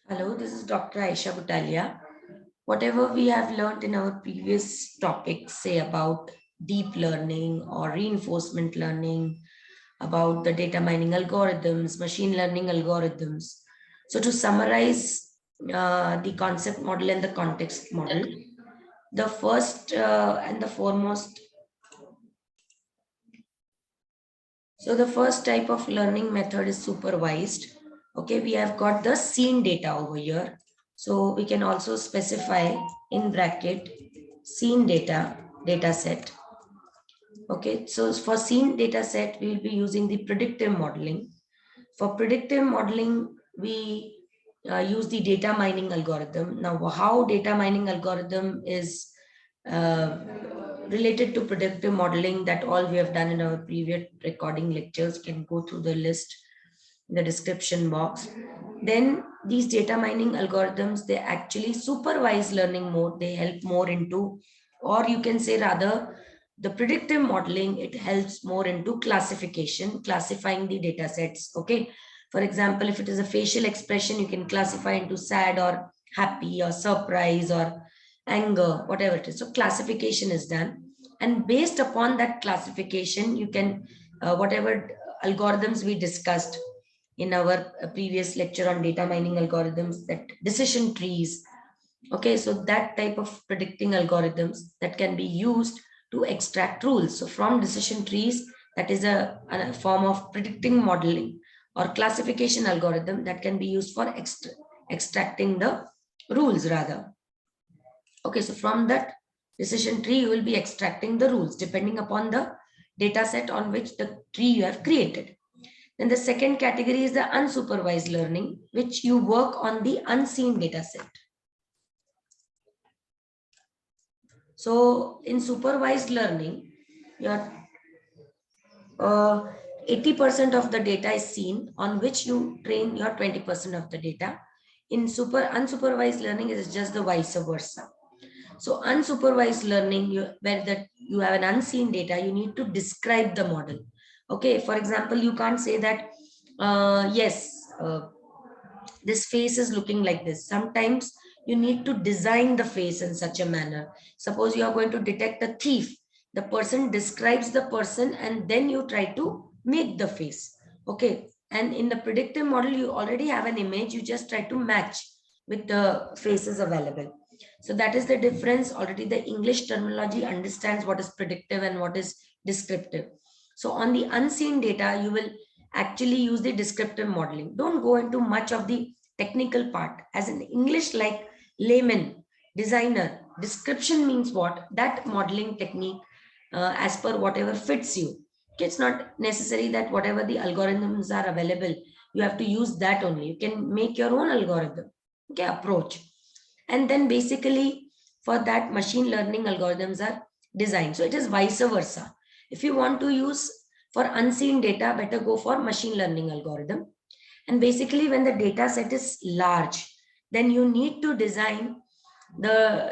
Hello, this is Dr. Aisha Butalia. Whatever we have learned in our previous topics, say about deep learning or reinforcement learning, about the data mining algorithms, machine learning algorithms. So, to summarize the concept model and the context model, the first and the foremost, so the first type of learning method is supervised. Okay, we have got the scene data over here. So we can also specify in bracket scene data set. Okay, so for scene data set, we will be using the predictive modeling. For predictive modeling, we use the data mining algorithm. Now, how data mining algorithm is uh, related to predictive modeling, that all we have done in our previous recording lectures, can go through the list in the description box. Then these data mining algorithms, they actually supervise learning more. They help more into, or you can say rather, the predictive modeling, it helps more into classification, classifying the data sets. Okay. For example, if it is a facial expression, you can classify into sad or happy or surprise or anger, whatever it is. So classification is done. And based upon that classification, you can, whatever algorithms we discussed in our previous lecture on data mining algorithms, that decision trees. Okay, so that type of predicting algorithms that can be used to extract rules. So from decision trees, that is a form of predicting modeling or classification algorithm that can be used for extracting the rules rather. Okay, so from that decision tree, you will be extracting the rules depending upon the data set on which the tree you have created. Then the second category is the unsupervised learning, which you work on the unseen data set. So in supervised learning, your 80% of the data is seen, on which you train your 20% of the data. In unsupervised learning, it is just the vice versa. So unsupervised learning, where that you have an unseen data, you need to describe the model. Okay, for example, you can't say that, yes, this face is looking like this. Sometimes you need to design the face in such a manner. Suppose you are going to detect a thief, the person describes the person and then you try to make the face. Okay, and in the predictive model, you already have an image, you just try to match with the faces available. So that is the difference. Already the English terminology understands what is predictive and what is descriptive. So on the unseen data, you will actually use the descriptive modeling. Don't go into much of the technical part. As in English, like layman, designer, description means what? That modeling technique as per whatever fits you. Okay, it's not necessary that whatever the algorithms are available, you have to use that only. You can make your own algorithm, okay, approach. And then basically for that, machine learning algorithms are designed. So it is vice versa. If you want to use for unseen data, better go for machine learning algorithm. And basically when the data set is large, then you need to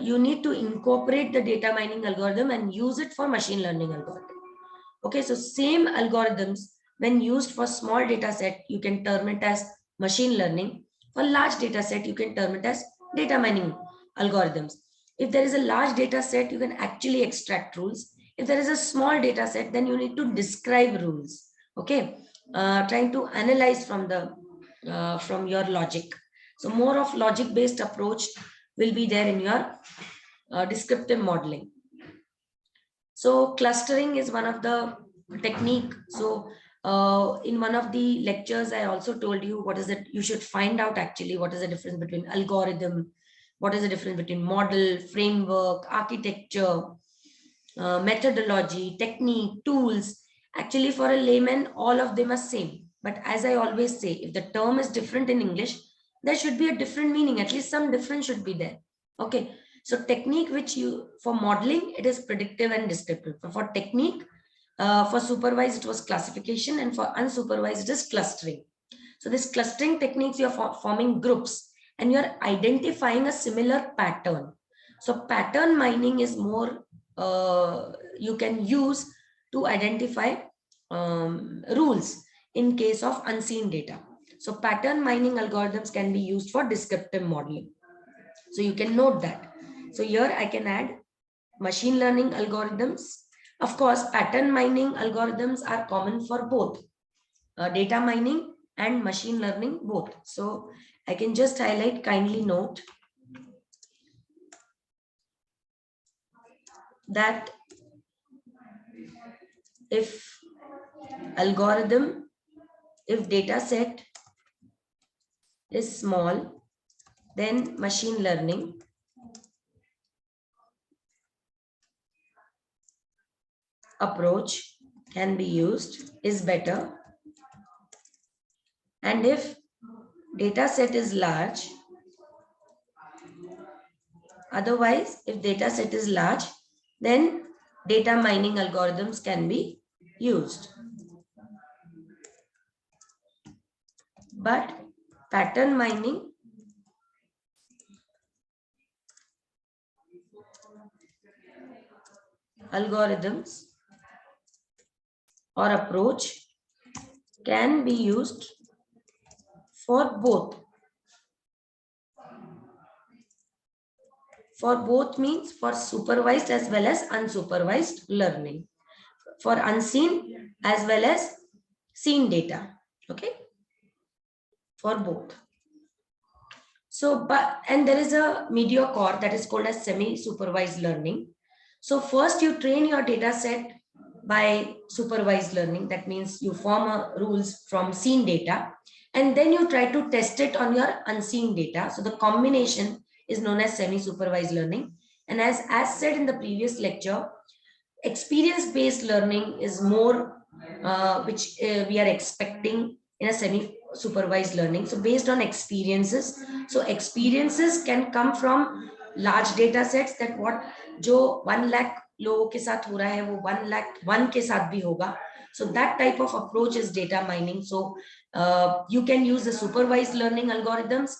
you need to incorporate the data mining algorithm and use it for machine learning algorithm. Okay, so same algorithms, when used for small data set, you can term it as machine learning. For large data set, you can term it as data mining algorithms. If there is a large data set, you can actually extract rules. If there is a small data set, then you need to describe rules. Okay, trying to analyze from your logic. So more of logic based approach will be there in your descriptive modeling. So clustering is one of the technique. So in one of the lectures, I also told you what is it. You should find out actually what is the difference between algorithm, what is the difference between model, framework, architecture, methodology, technique, tools. Actually, for a layman, all of them are same. But as I always say, if the term is different in English, there should be a different meaning. At least some difference should be there. Okay. So technique which you, for modeling, it is predictive and descriptive. For technique, for supervised, it was classification, and for unsupervised, it is clustering. So this clustering techniques, you're forming groups and you're identifying a similar pattern. So pattern mining is more, you can use to identify rules in case of unseen data. So pattern mining algorithms can be used for descriptive modeling. So you can note that. So here I can add machine learning algorithms. Of course, pattern mining algorithms are common for both data mining and machine learning both. So I can just highlight, kindly note that if algorithm, if data set is small, then machine learning approach can be used is better. And if data set is large, otherwise, if data set is large, then data mining algorithms can be used. But pattern mining algorithms or approach can be used for both. For both means for supervised as well as unsupervised learning. For unseen as well as seen data. Okay. For both. So, and there is a media core that is called as semi-supervised learning. So first you train your data set by supervised learning. That means you form rules from seen data and then you try to test it on your unseen data. So the combination is known as semi-supervised learning. And as said in the previous lecture, experience-based learning is more which we are expecting in a semi-supervised learning. So based on experiences, so experiences can come from large data sets that what जो 1 lakh लोगों के साथ हो रहा है वो 1 lakh 1 के साथ भी होगा. So that type of approach is data mining. So you can use the supervised learning algorithms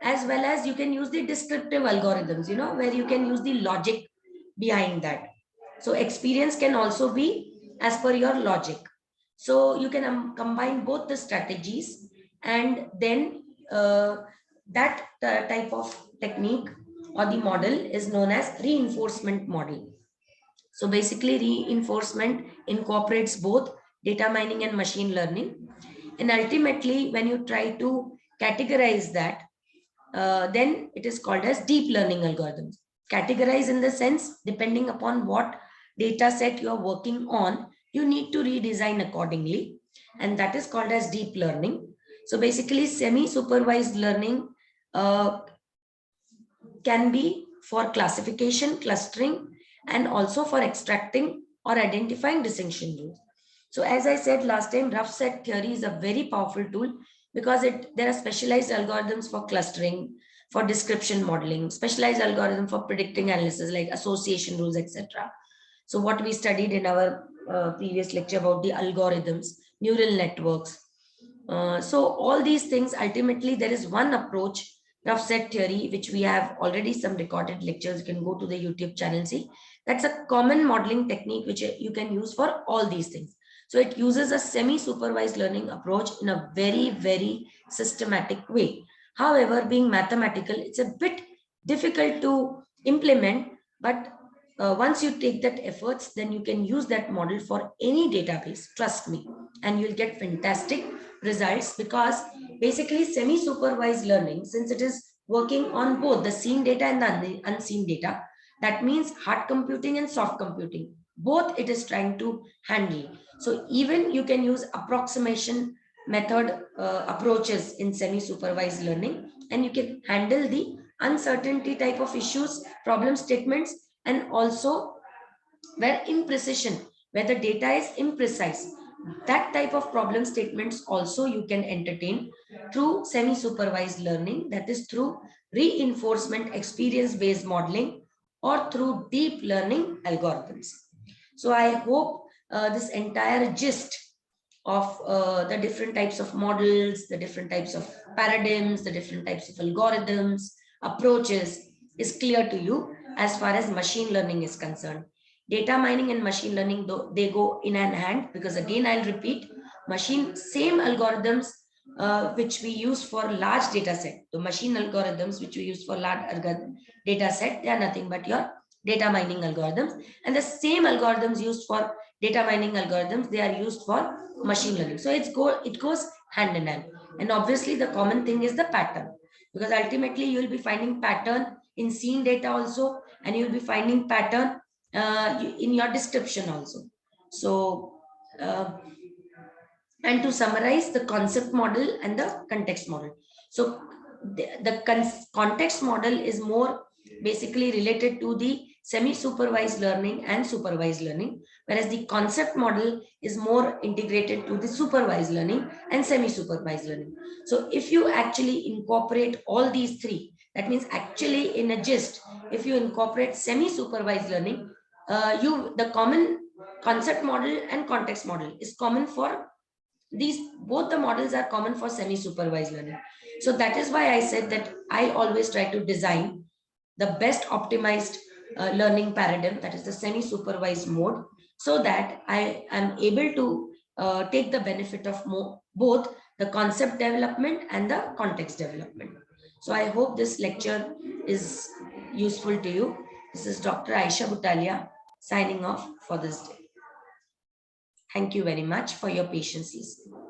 as well as you can use the descriptive algorithms, you know, where you can use the logic behind that. So experience can also be as per your logic. So you can combine both the strategies and then that type of technique or the model is known as reinforcement model. So basically reinforcement incorporates both data mining and machine learning. And ultimately when you try to categorize that, then it is called as deep learning algorithms. Categorize in the sense, depending upon what data set you are working on, you need to redesign accordingly. And that is called as deep learning. So basically semi-supervised learning can be for classification, clustering, and also for extracting or identifying distinction rules. So as I said last time, rough set theory is a very powerful tool because there are specialized algorithms for clustering, for description modeling, specialized algorithm for predicting analysis like association rules, etc. So what we studied in our previous lecture about the algorithms, neural networks. So all these things, ultimately there is one approach, rough set theory, which we have already some recorded lectures. You can go to the YouTube channel, see. That's a common modeling technique which you can use for all these things. So it uses a semi-supervised learning approach in a very, very systematic way. However, being mathematical, it's a bit difficult to implement, but once you take that efforts, then you can use that model for any database, trust me, and you'll get fantastic results because basically semi-supervised learning, since it is working on both the seen data and the unseen data, that means hard computing and soft computing, both it is trying to handle. So even you can use approximation method approaches in semi-supervised learning, and you can handle the uncertainty type of issues, problem statements, and also where imprecision, where the data is imprecise, that type of problem statements also you can entertain through semi-supervised learning, that is through reinforcement experience-based modeling or through deep learning algorithms. So I hope this entire gist of the different types of models, the different types of paradigms, the different types of algorithms, approaches is clear to you as far as machine learning is concerned. Data mining and machine learning, though, they go in hand because again, I'll repeat, same algorithms which we use for large data set. The machine algorithms which we use for large data set, they are nothing but your data mining algorithms. And the same algorithms used for data mining algorithms, they are used for machine learning. So it goes hand in hand. And obviously the common thing is the pattern, because ultimately you will be finding pattern in scene data also, and you will be finding pattern in your description also. So and to summarize the concept model and the context model. So the context model is more basically related to the semi-supervised learning and supervised learning, whereas the concept model is more integrated to the supervised learning and semi-supervised learning. So if you actually incorporate all these three, that means actually in a gist, if you incorporate semi-supervised learning, the common concept model and context model is common for these, both the models are common for semi-supervised learning. So that is why I said that I always try to design the best optimized learning paradigm, that is the semi-supervised mode, so that I am able to take the benefit of both the concept development and the context development. So I hope this lecture is useful to you. This is Dr. Aisha Butalia signing off for this day. Thank you very much for your patience listening.